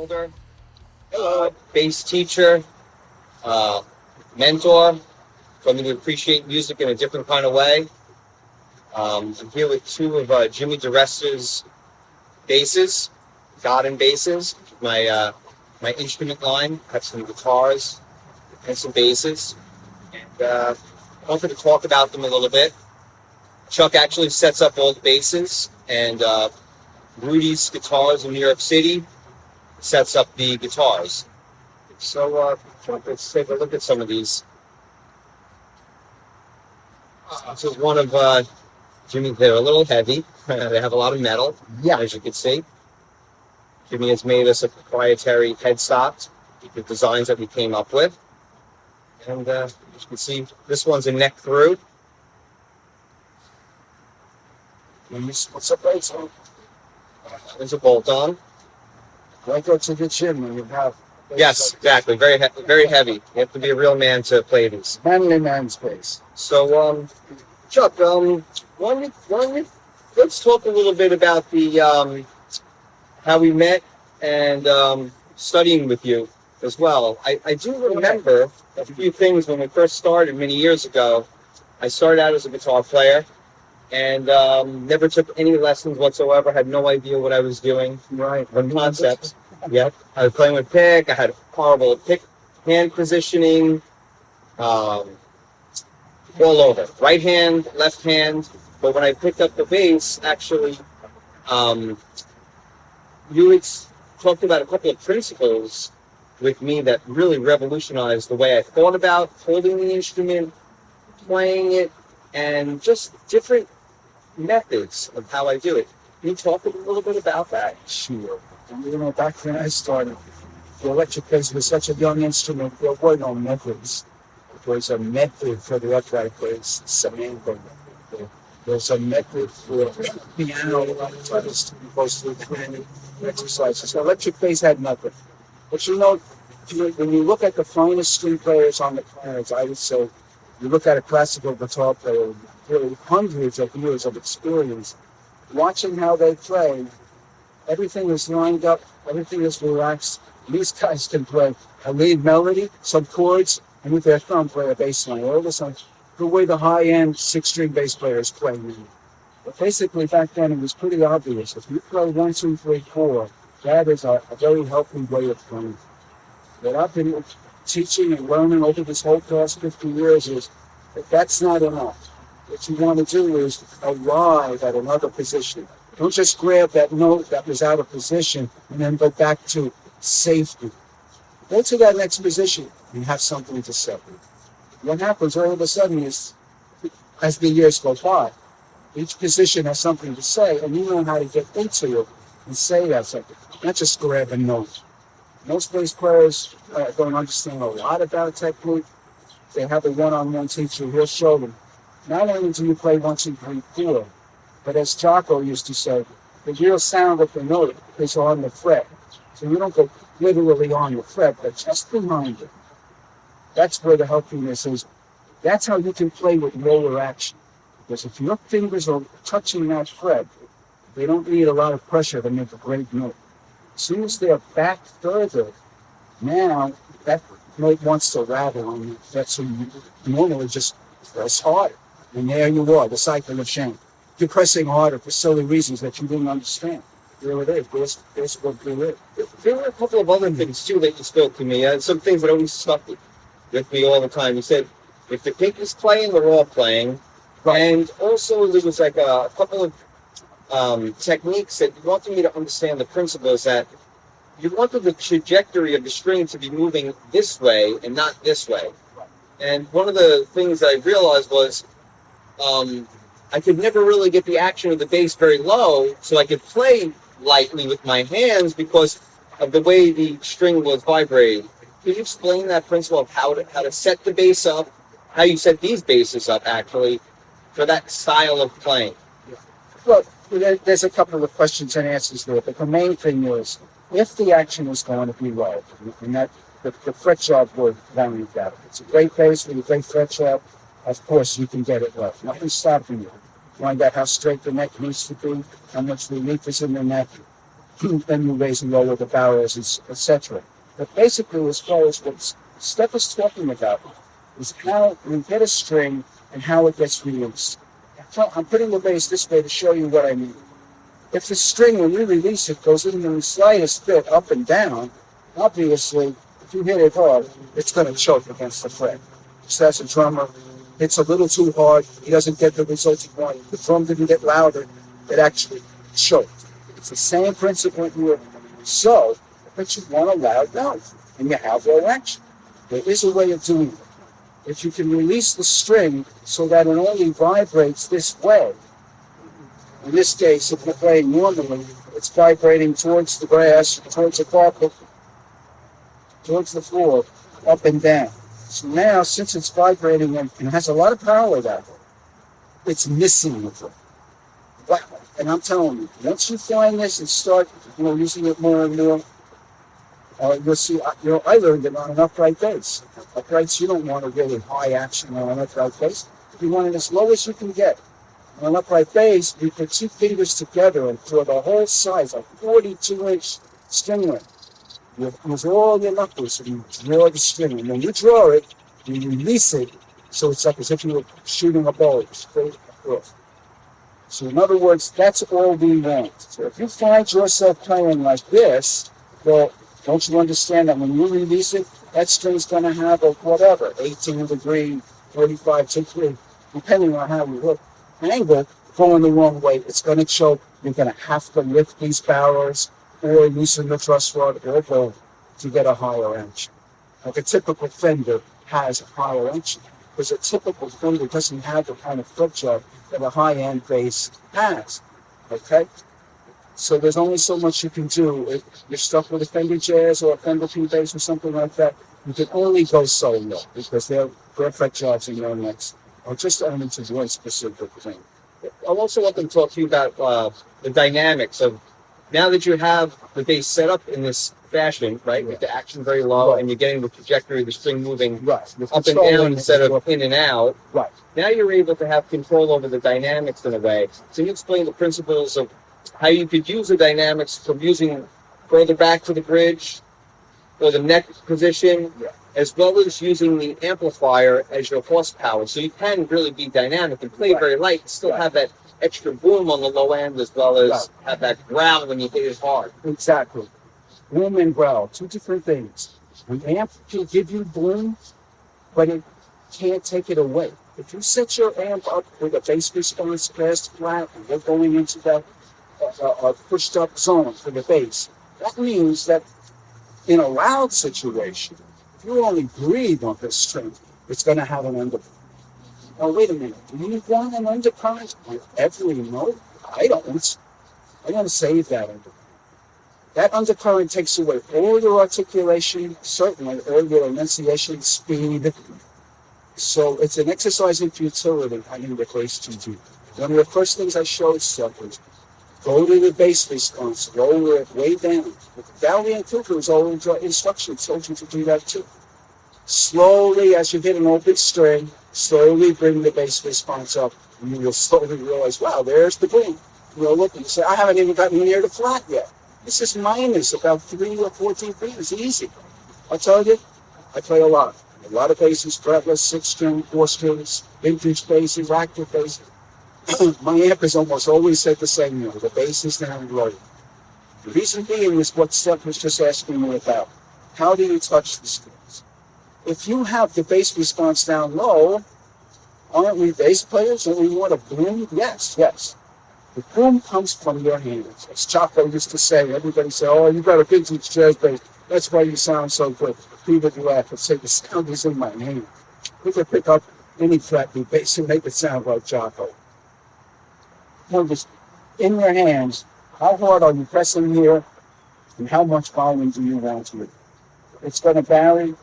Alder, bass teacher, uh, mentor, taught me to appreciate music in a different kind of way. I'm here with two of Jimmy DeResta's basses, Goden basses. My instrument line. I have some guitars and some basses. And I wanted to talk about them a little bit. Chuck actually sets up all the basses, and Rudy's Guitars in New York City sets up the guitars. So let's take a look at some of these. This is one of Jimmy. They're a little heavy. They have a lot of metal, as you can see. Jimmy has made us a proprietary headstock, the designs that we came up with. And as you can see, this one's a neck through. What's up, right? There's a bolt on. Right go to the chin when you have. Yes, exactly. Very heavy. You have to be a real man to play these. Manly man's bass. So, Chuck, let's talk a little bit about the how we met and studying with you as well. I do remember a few things when we first started many years ago. I started out as a guitar player and never took any lessons whatsoever. Had no idea what I was doing. Right. One concepts. Yep. I was playing with pick. I had horrible pick hand positioning. All over. Right hand, left hand. But when I picked up the bass, actually, you had talked about a couple of principles with me that really revolutionized the way I thought about holding the instrument, playing it, and just different methods of how I do it. Can you talk a little bit about that? Sure. And, back when I started, the electric bass was such a young instrument, there were no methods. There was a method for the upright bass, Samantha. There's a method for piano, artists to go through training exercises. So electric bass had nothing. But when you look at the finest string players on the planet, I would say, you look at a classical guitar player, really hundreds of years of experience, watching how they play, everything is lined up, everything is relaxed. These guys can play a lead melody, some chords, and with their thumb play a bass line. All of a sudden, the way the high-end six-string bass players play now. But basically, back then, it was pretty obvious. If you play 1, 2, 3, 4, that is a very healthy way of playing. What I've been teaching and learning over this whole past 50 years is that that's not enough. What you want to do is arrive at another position. Don't just grab that note that was out of position and then go back to safety. Go to that next position and have something to say. What happens all of a sudden is, as the years go by, each position has something to say, and you know how to get into it and say that something, not just grab a note. Most bass players don't understand a lot about technique. They have a one-on-one teacher, he'll show them. Not only do you play 1, 2, 3, 4, but as Jocko used to say, the real sound of the note is on the fret. So you don't go literally on the fret, but just behind it. That's where the healthiness is. That's how you can play with roller action. Because if your fingers are touching that fret, they don't need a lot of pressure to make a great note. As soon as they're back further, now that note wants to rattle on the fret, so you normally just press harder. And there you are, the cycle of shame. You're pressing harder for silly reasons that you didn't understand. There it is. There's what you live. There were a couple of other things, too, that you spoke to me. Some things that always stuck with me all the time. You said, if the pick is playing, they're all playing. Right. And also, there was like a couple of techniques that you wanted me to understand the principles that you wanted the trajectory of the string to be moving this way and not this way. And one of the things that I realized was I could never really get the action of the bass very low, so I could play lightly with my hands because of the way the string was vibrating. Could you explain that principle of how to set the bass up, how you set these basses up, actually, for that style of playing? Well, there's a couple of questions and answers there, but the main thing is, if the action is going to be low, and that the fret job word valued that. It's a great bass with a great fret job, of course you can get it low. Nothing's stopping you. Find out how straight the neck needs to be, how much relief is in the neck. then you raise and lower the barrels, etc. But basically, as far as what Steph is talking about, is how we get a string and how it gets released. I'm putting the bass this way to show you what I mean. If the string, when you release it, goes in the slightest bit up and down, obviously, if you hit it hard, it's going to choke against the fret. So as a drummer, it's a little too hard. He doesn't get the result he wanted. The drum didn't get louder. It actually choked. It's the same principle here. So, but you want a loud note, and you have low action. There is a way of doing it. If you can release the string so that it only vibrates this way, in this case, if you're playing normally, it's vibrating towards the grass, towards the carpet, towards the floor, up and down. So now, since it's vibrating and has a lot of power that way, it's missing the thing. Wow. And I'm telling you, once you find this and start, using it more and more, you'll see. I learned it on an upright bass. Uprights, you don't want a really high action on an upright bass. You want it as low as you can get. On an upright bass, you put two fingers together and throw the whole size, a 42-inch string ring. You use all your knuckles and you draw the string. And when you draw it, you release it, so it's like as if you were shooting a bow straight across. So in other words, that's all we want. So if you find yourself playing like this, well, don't you understand that when you release it, that string's going to have a whatever, 18-degree, 45-degree, depending on how you look, angle going the wrong way. It's going to choke. You're going to have to lift these barrels or loosen the truss rod or both to get a higher action. Like a typical Fender has a higher action, because a typical Fender doesn't have the kind of foot job that a high-end bass has. Okay? So there's only so much you can do. If you're stuck with a Fender Jazz or a Fender P bass or something like that, you can only go so low, because their fret jobs and their necks are just only to one specific thing. I also want to talk to you about the dynamics of, now that you have the bass set up in this fashion, right, with the action very low, and you're getting the trajectory of the string moving up and down instead of in and out. Right. Now you're able to have control over the dynamics in a way. So you explain the principles of how you could use the dynamics from using further back to the bridge or the neck position, as well as using the amplifier as your horsepower. So you can really be dynamic and play very light and still have that extra boom on the low end, as well as have that growl when you hit it hard. Exactly. Boom and growl, two different things. An amp can give you boom, but it can't take it away. If you set your amp up with a bass response past flat, and you're going into that pushed up zone for the bass, that means that in a loud situation, if you only breathe on this string, it's going to have an undercurrent. Oh, wait a minute. Do you want an undercurrent on every note? I don't. I want to save that undercurrent. That undercurrent takes away all your articulation, certainly all your enunciation, speed. So it's an exercise in futility having the bass to do. One of the first things I showed stuff was go to the bass response, lower it way down. Valiant Cooper's old instruction told you to do that too. Slowly, as you hit an open string, slowly bring the bass response up, and you will slowly realize, wow, there's the boom. You'll look and you say, I haven't even gotten near the flat yet. This is minus about 3 or 14 feet. It's easy. I tell you, I play a lot. A lot of basses, fretless, 6-string, 4-strings, vintage basses, active basses. My amp has almost always said the same thing. The bass is down low. The reason being is what Steph was just asking me about. How do you touch the strings? If you have the bass response down low, aren't we bass players and we want a boom? Yes. The boom comes from your hands. As Chaco used to say, everybody say, oh, you got a vintage jazz bass. That's why you sound so good. People would laugh and say, the sound is in my hand. We can pick up any flat-beat bass and make it sound like Chaco. Just in your hands, how hard are you pressing here and how much volume do you want to it? It's going to vary.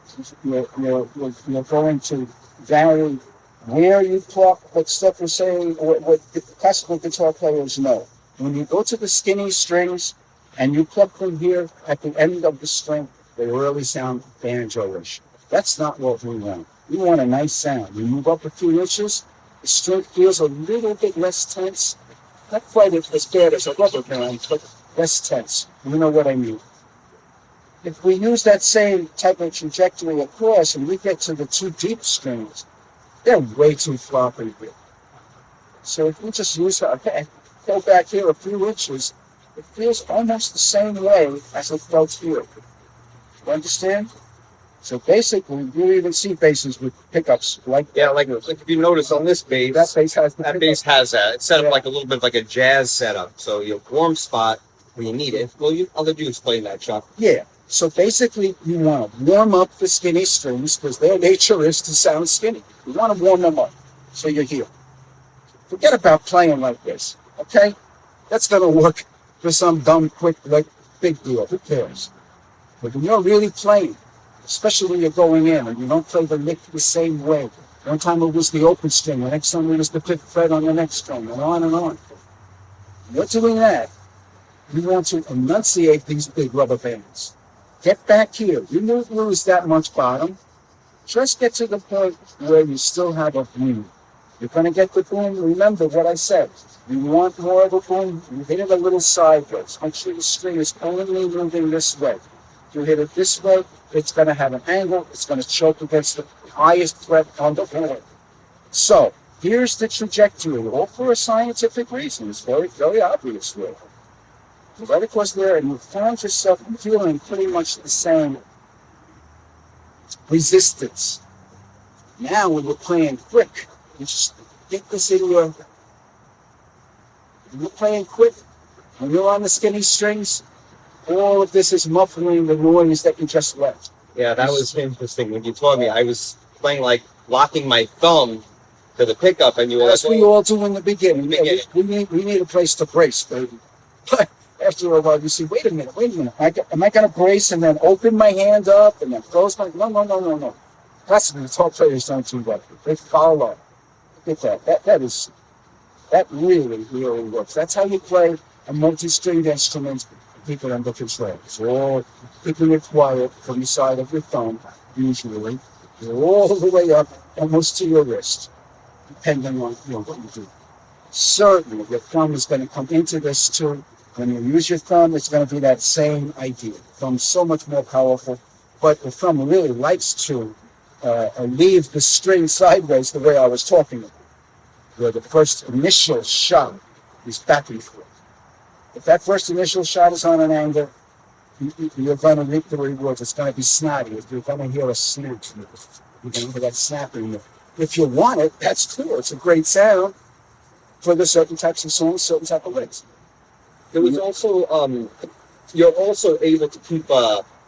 You're going to vary where you pluck, what Steph was saying, what the classical guitar players know. When you go to the skinny strings and you pluck them here at the end of the string, they really sound banjo-ish. That's not what we want. We want a nice sound. You move up a few inches, the string feels a little bit less tense. Not quite as bad as a rubber band, but less tense. You know what I mean? If we use that same type of trajectory across and we get to the two deep strings, they're way too floppy here. So if we just use okay, go back here a few inches, it feels almost the same way as it felt here. You understand? So basically, you even see basses with pickups like Yeah, like if you notice on this bass, that bass has the that pickup. bass has that. It's set up Yeah. like a little bit of like a jazz setup. So your warm spot when you need it. Well, I'll let you explain that, Chuck. Yeah. So basically, you want to warm up the skinny strings because their nature is to sound skinny. You want to warm them up so you're here. Forget about playing like this, okay? That's going to work for some dumb, quick, like, big deal. Who cares? But when you're really playing, especially when you're going in and you don't play the lick the same way. One time it was the open string, the next time it was the fifth fret on the next string, and on and on. When you're doing that, you want to enunciate these big rubber bands. Get back here. You won't lose that much bottom. Just get to the point where you still have a boom. You're going to get the boom. Remember what I said. You want more of a boom, you hit it a little sideways. Make sure the string is only moving this way. If you hit it this way, it's going to have an angle. It's going to choke against the highest fret on the board. So here's the trajectory, all for a scientific reason. It's very, very obvious. Really. Right across there, and you find yourself feeling pretty much the same resistance. Now, when we're playing quick, you just get this in your. When you're playing quick, when you're on the skinny strings, all of this is muffling the noise that you just left. Yeah, that was interesting. When you told me, I was playing like locking my thumb to the pickup, and you were As like, we all do in the beginning. We need a place to brace, baby. But after a while, you see, wait a minute. Am I going to brace and then open my hand up and then close my... No. Classical guitar players don't do that. They follow. Look at that. That really, really works. That's how you play a multi-stringed instrument, keep it under control. So keeping it quiet from the side of your thumb, usually, all the way up, almost to your wrist, depending on what you do. Certainly, your thumb is going to come into this too. When you use your thumb, it's going to be that same idea. Thumb's so much more powerful, but the thumb really likes to leave the string sideways the way I was talking about, where the first initial shot is back and forth. If that first initial shot is on an angle, you're going to reap the rewards. It's going to be snotty. You're going to hear a snap. You're going to hear that snapping. If you want it, that's cool. It's a great sound for the certain types of songs, certain type of licks. there was also you're also able to keep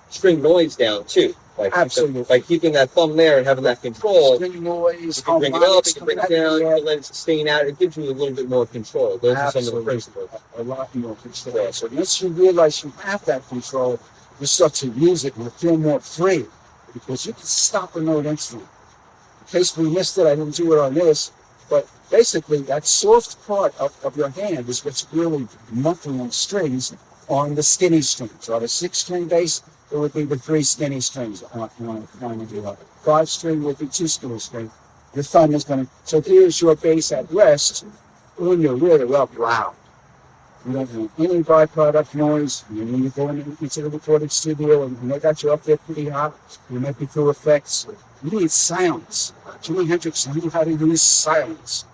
string noise down too. Absolutely. By keeping that thumb there and having that control. String noise, You can bring it up, you can bring it down, you yeah. can let it sustain out. It gives you a little bit more control. Those are some of the principles. A lot more control. So once you realize you have that control, you start to use it and you feel more free because you can stop a note instantly. In case we missed it, I didn't do it on this, but basically that soft part of your hand is what's really muffling strings on the skinny strings. On a 6-string bass, it would be the 3 skinny strings on the 5-string would be 2 skinny strings. Your thumb is going to, so here's your bass at rest when you're really up loud. You don't have any byproduct noise. And when you go into the recording studio and they got you up there pretty hot, you might be through effects. You need silence. Jimi Hendrix knew how to use silence.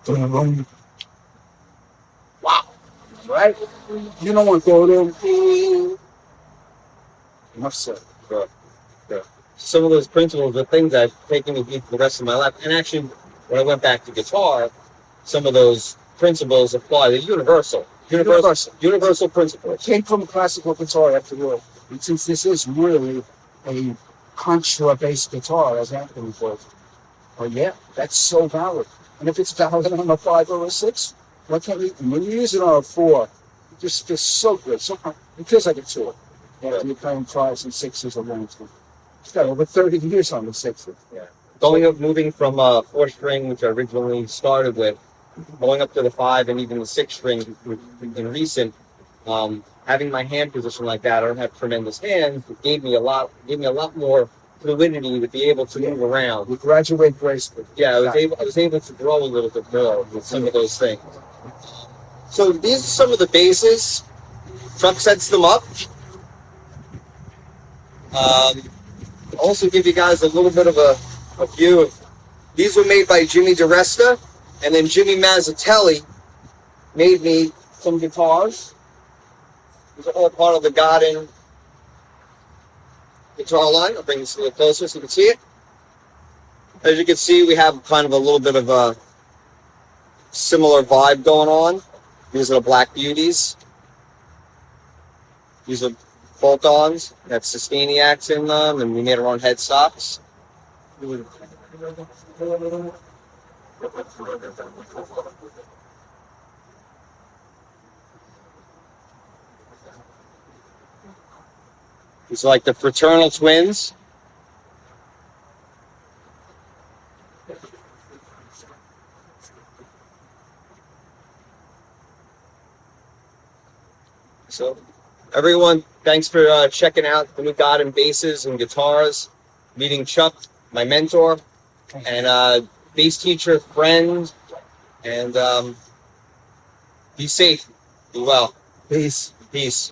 Wow. Right? You don't want to go there. Enough said. Sure. Some of those principles are things I've taken with me for the rest of my life. And actually, when I went back to guitar, some of those principles apply. They're universal. Universal principles. It came from classical guitar after all. And since this is really a contra-based guitar, as Anthony calls it, well, yeah, that's so valid. And if it's valid on a 5 or a 6, why can't we? When you use it on a 4, it just feels so good. It feels like a 2. After you're playing 5s and 6s along to. It's got over 30 years on the 6s. Yeah. Moving from 4-string, which I originally started with, going up to the 5 and even the 6-string in recent, having my hand position like that, I don't have tremendous hands. It gave me a lot more fluidity to be able to move around. You graduate gracefully. Yeah, I was able to grow a little bit more with some of those things. So these are some of the bases Chuck sets them up. Also give you guys a little bit of a view of, these were made by Jimmy DiResta, and then Jimmy Mazzatelli made me some guitars. These are all part of the Goden guitar line. I'll bring this a little closer so you can see it. As you can see, we have kind of a little bit of a similar vibe going on. These are the Black Beauties. These are bolt-ons. They have Sustainiacs in them, and we made our own headstocks. These are like the fraternal twins. So, everyone, thanks for checking out the new Goden basses and guitars, meeting Chuck, my mentor, and bass teacher, friend, and be safe, be well. Peace. Peace.